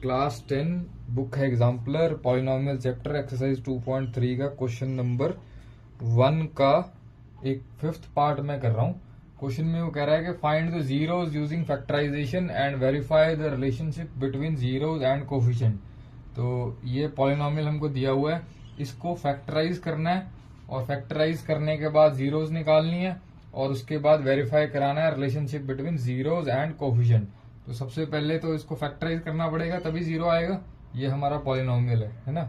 Class 10 book है exemplar polynomial chapter exercise 2.3 का question number 1 का एक फिफ्थ पार्ट में कर रहा हूँ। क्वेश्चन में वो कह रहा है कि find the zeros using factorisation and verify the relationship between zeros and coefficient. तो ये पॉलिनोमियल हमको दिया हुआ है, इसको फैक्टराइज करना है और फैक्टराइज करने के बाद जीरोज निकालनी है और उसके बाद वेरीफाई कराना है relationship between zeros and coefficient. तो सबसे पहले तो इसको फैक्टराइज करना पड़ेगा तभी जीरो आएगा। ये हमारा पॉलिनोमियल है ना।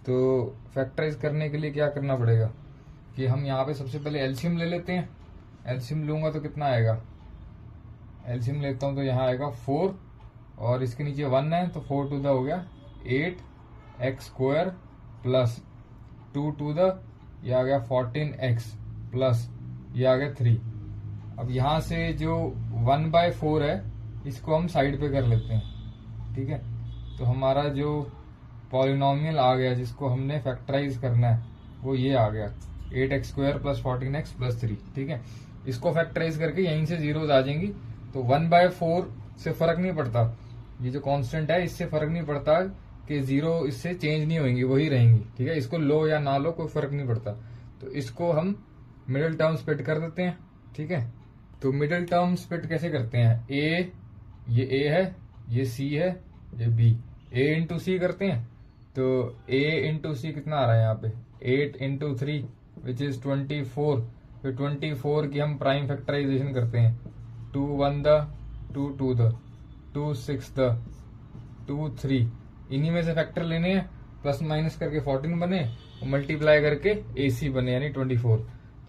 तो फैक्टराइज करने के लिए क्या करना पड़ेगा कि हम यहाँ पे सबसे पहले एलसीएम ले लेते हैं। एलसीएम लूंगा तो कितना आएगा, एलसीएम लेता हूं तो यहाँ आएगा 4 और इसके नीचे 1 है तो 4 टू द हो गया 8x² प्लस 2 टू द ये आ गया 14x प्लस ये आ गया 3। अब यहां से जो 1/4 है इसको हम साइड पे कर लेते हैं, ठीक है। तो हमारा जो पॉलिनोमियल आ गया जिसको हमने फैक्टराइज करना है वो ये आ गया 8x² प्लस 14x प्लस 3, ठीक है। इसको फैक्टराइज करके यहीं से जीरोज आ जाएंगी। तो 1/4 से फर्क नहीं पड़ता, ये जो कांस्टेंट है इससे फर्क नहीं पड़ता कि जीरो इससे चेंज नहीं होंगी, वही रहेंगी, ठीक है। इसको लो या ना लो कोई फर्क नहीं पड़ता। तो इसको हम मिडिल टर्म स्प्लिट कर देते हैं, ठीक है। तो मिडिल टर्म स्प्लिट कैसे करते हैं, ये ए है, ये सी है, ये बी, ए इंटू सी करते हैं। तो ए इंटू सी कितना आ रहा है यहाँ पे 8 इंटू 3 विच इज 24। फिर 24 की हम प्राइम फैक्टराइजेशन करते हैं 2 1 द 2 2 द 2 6 द 2 3, इन्हीं में से फैक्टर लेने हैं, प्लस माइनस करके 14 बने और मल्टीप्लाई करके AC बने यानी 24।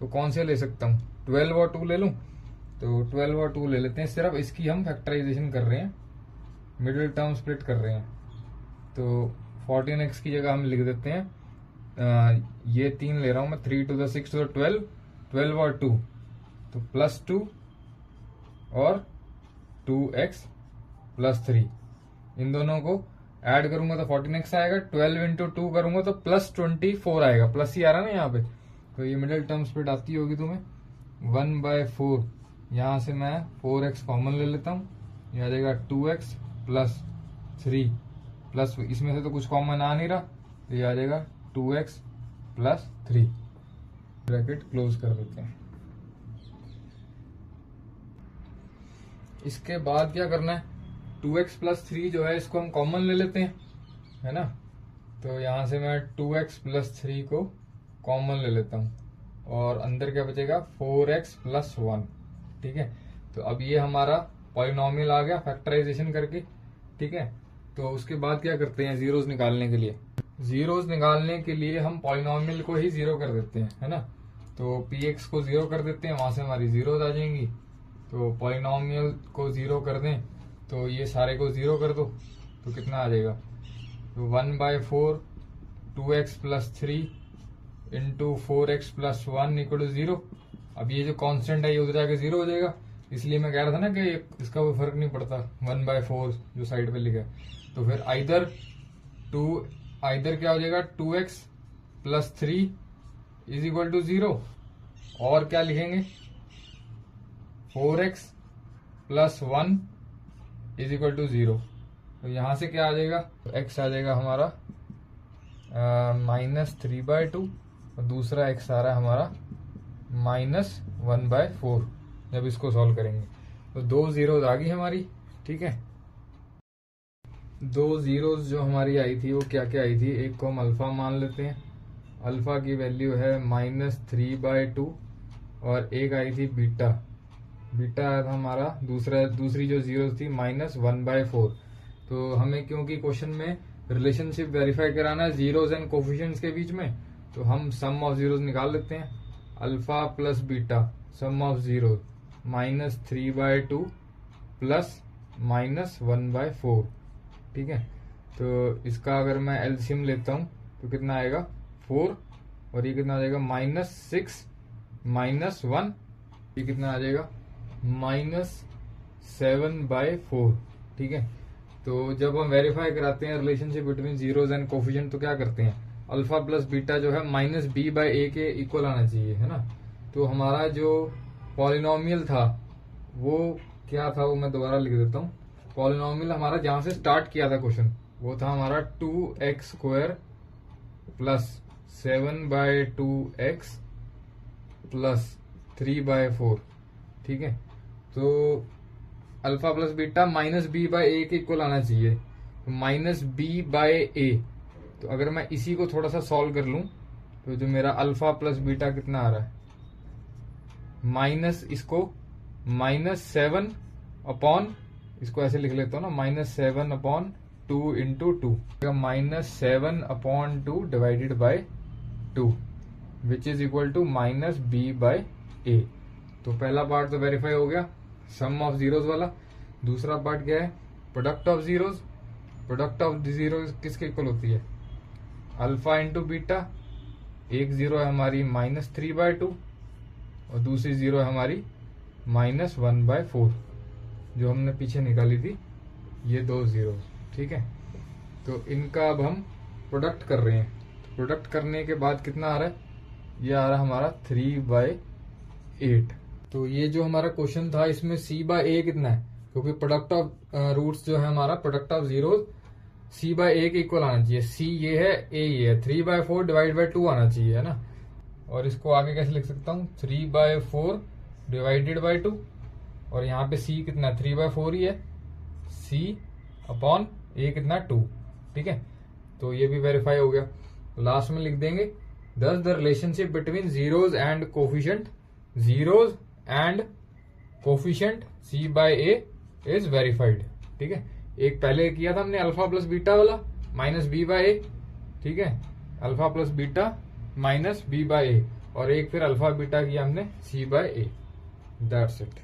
तो कौन से ले सकता हूँ, 12 और 2 ले लूं। तो 12 और 2 ले लेते हैं, सिर्फ इसकी हम फैक्टराइजेशन कर रहे हैं, मिडिल टर्म स्प्लिट कर रहे हैं। तो 14x की जगह हम लिख देते हैं ये 3 ले रहा हूं मैं, 3 टू द 6 टू द 12, 12 और 2 तो प्लस 2 और 2x प्लस 3, इन दोनों को ऐड करूंगा तो 14x आएगा। 12 इंटू 2 करूंगा तो प्लस 24 आएगा, प्लस ही आ रहा है ना यहाँ पे। तो ये मिडिल टर्म स्प्लिट आती होगी तुम्हें 1/4। यहां से मैं 4x कॉमन ले लेता हूं, ये आ जाएगा 2x प्लस 3 प्लस इसमें से तो कुछ कॉमन आ नहीं रहा तो ये आ जाएगा 2x प्लस 3, ब्रैकेट क्लोज कर देते हैं। इसके बाद क्या करना है, 2x प्लस 3 जो है इसको हम कॉमन ले लेते हैं, है ना। तो यहां से मैं 2x प्लस 3 को कॉमन ले लेता हूं और अंदर क्या बचेगा 4x प्लस 1, ठीक है। तो अब ये हमारा पॉलिनोमियल आ गया फैक्टराइजेशन करके, ठीक है। तो उसके बाद क्या करते हैं, जीरोज निकालने के लिए, जीरोज निकालने के लिए हम पॉलिनोमियल को ही जीरो कर देते हैं, है ना। तो px को जीरो कर देते हैं, वहां से हमारी जीरोज आ जाएंगी। तो पॉलिनोमियल को जीरो कर दें तो ये सारे को जीरो कर दो तो कितना आ जाएगा, तो 1/4 2x plus 3 into 4x plus 1 equal to 0। अब ये जो कांस्टेंट है ये उधर जाके जीरो हो जाएगा, इसलिए मैं कह रहा था ना कि इसका कोई फर्क नहीं पड़ता 1/4 जो साइड पे लिखा है। तो फिर आइदर क्या हो जाएगा 2x plus 3 is equal to 0, और क्या लिखेंगे 4x plus 1 is equal to 0। तो यहां से क्या आ जाएगा, x आ जाएगा हमारा -3/2 और दूसरा x आ रहा है हमारा -1/4 जब इसको सॉल्व करेंगे। तो 2 जीरोज आ गई हमारी, ठीक है। 2 जीरोज जो हमारी आई थी वो क्या क्या आई थी, एक को हम अल्फा मान लेते हैं, अल्फा की वैल्यू है -3/2 और एक आई थी बीटा, बीटा आया था हमारा दूसरी जो जीरोज थी -1/4। तो हमें क्योंकि क्वेश्चन में रिलेशनशिप वेरीफाई कराना है जीरोज एंड कोफिशिएंट्स के बीच में, तो हम सम ऑफ जीरोज निकाल लेते हैं। Alpha plus beta some of zero -3/2 plus -1/4, ठीक है। तो इसका अगर मैं एलसीएम लेता हूं तो कितना आएगा 4 और ये कितना आ जाएगा -6 -1, ये कितना आ जाएगा -7/4, ठीक है। तो जब हम वेरीफाई कराते हैं relationship between zeros and coefficient तो क्या करते हैं, अल्फा प्लस बीटा जो है -b/a के इक्वल आना चाहिए, है ना। तो हमारा जो पॉलिनोमियल था वो क्या था, वो मैं दोबारा लिख देता हूँ। पॉलिनोमियल हमारा जहां से स्टार्ट किया था क्वेश्चन वो था हमारा 2x² प्लस 7/2x प्लस 3/4। ठीक है, तो alpha plus beta minus B by A के इक्वल आना चाहिए, माइनस बी बाय ए। तो अगर मैं इसी को थोड़ा सा सॉल्व कर लूं तो जो मेरा अल्फा प्लस बीटा कितना आ रहा है, माइनस इसको -7 अपॉन, इसको ऐसे लिख लेता हूं ना, -7/2 into 2, -7/2 divided by 2 which is equal to minus B by A. तो पहला पार्ट तो वेरीफाई हो गया, सम ऑफ जीरोज वाला। दूसरा पार्ट क्या है, product of zeros. Product of zeros किसके इक्वल होती है, अल्फा इंटू बीटा। एक जीरो है हमारी -3/2 और दूसरी जीरो है हमारी -1/4, जो हमने पीछे निकाली थी, ये दो जीरो। ठीक है, तो इनका अब हम प्रोडक्ट कर रहे हैं। तो प्रोडक्ट करने के बाद कितना आ रहा है, ये आ रहा है हमारा 3/8। तो ये जो हमारा क्वेश्चन था इसमें c/a कितना है, क्योंकि प्रोडक्ट ऑफ रूट्स जो है हमारा, प्रोडक्ट ऑफ जीरोज c/a के इक्वल आना चाहिए। c ये है, a ये है, 3/4 डिवाइड बाय 2 आना चाहिए, है ना। और इसको आगे कैसे लिख सकता हूँ, 3/4 डिवाइडेड बाय 2, और यहाँ पे c कितना है, 3/4 ही है, c अपॉन a कितना 2। ठीक है, तो ये भी वेरीफाई हो गया। लास्ट में लिख देंगे thus the relationship between zeros and coefficient, zeros and coefficient c/a is verified. ठीक है, एक पहले किया था हमने अल्फा प्लस बीटा वाला माइनस बी बाय ए। ठीक है, alpha plus beta minus B by A, और एक फिर अल्फा बीटा किया हमने c/a। That's it.